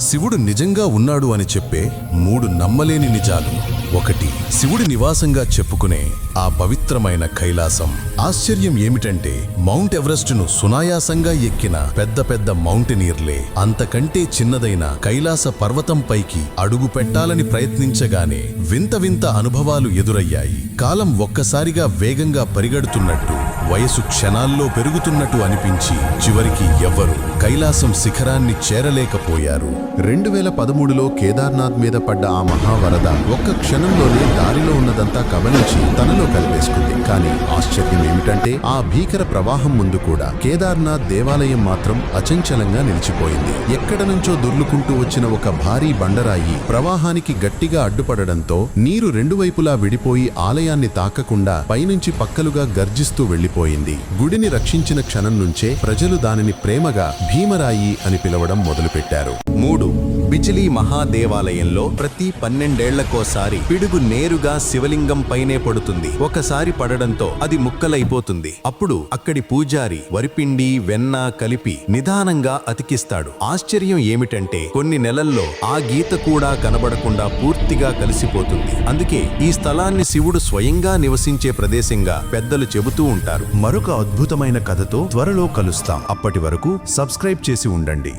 శివుడు నిజంగా ఉన్నాడు అని చెప్పే 3 నమ్మలేని నిజాలు. 1. శివుడి నివాసంగా చెప్పుకునే ఆ పవిత్రమైన కైలాసం. ఆశ్చర్యం ఏమిటంటే మౌంట్ ఎవరెస్టును సునాయాసంగా ఎక్కిన పెద్ద పెద్ద మౌంటైనీర్లే అంతకంటే చిన్నదైన కైలాస పర్వతం పైకి అడుగు పెట్టాలని ప్రయత్నించగానే వింత వింత అనుభవాలు ఎదురయ్యాయి. కాలం ఒక్కసారిగా వేగంగా పరిగెడుతున్నట్టు, వయసు క్షణాల్లో పెరుగుతున్నట్టు అనిపించి చివరికి ఎవ్వరూ కైలాసం శిఖరాన్ని చేరలేకపోయారు. 2013లో కేదార్నాథ్ మీద పడ్డ ఆ మహావరద ఒక్క క్షణంలోనే దారిలో ఉన్నదంతా కబలించి తనలో కలిపేసుకుంది. కానీ ఆశ్చర్యం ఏమిటంటే ఆ భీకర ప్రవాహం ముందు కూడా కేదార్నాథ్ దేవాలయం మాత్రం అచంచలంగా నిలిచిపోయింది. ఎక్కడ నుంచో దొర్లుకుంటూ వచ్చిన ఒక భారీ బండరాయి ప్రవాహానికి గట్టిగా అడ్డుపడడంతో నీరు 2 వైపులా విడిపోయి ఆలయాన్ని తాకకుండా పైనుంచి పక్కలుగా గర్జిస్తూ వెళ్లిపోయింది. గుడిని రక్షించిన క్షణం నుంచే ప్రజలు దానిని ప్రేమగా భీమరాయి అని పిలవడం మొదలుపెట్టారు. 3. బిజిలీ మహాదేవాలయంలో ప్రతి 12 ఏళ్లకోసారి పిడుగు నేరుగా శివలింగం పైనే పడుతుంది. ఒకసారి పడడంతో అది ముక్కలైపోతుంది. అప్పుడు అక్కడి పూజారి వరిపిండి వెన్న కలిపి నిదానంగా అతికిస్తాడు. ఆశ్చర్యం ఏమిటంటే కొన్ని నెలల్లో ఆ గీత కూడా కనబడకుండా పూర్తిగా కలిసిపోతుంది. అందుకే ఈ స్థలాన్ని శివుడు స్వయంగా నివసించే ప్రదేశంగా పెద్దలు చెబుతూ ఉంటారు. మరొక అద్భుతమైన కథతో త్వరలో కలుస్తాం. అప్పటి వరకు సబ్స్క్రైబ్ చేసి ఉండండి.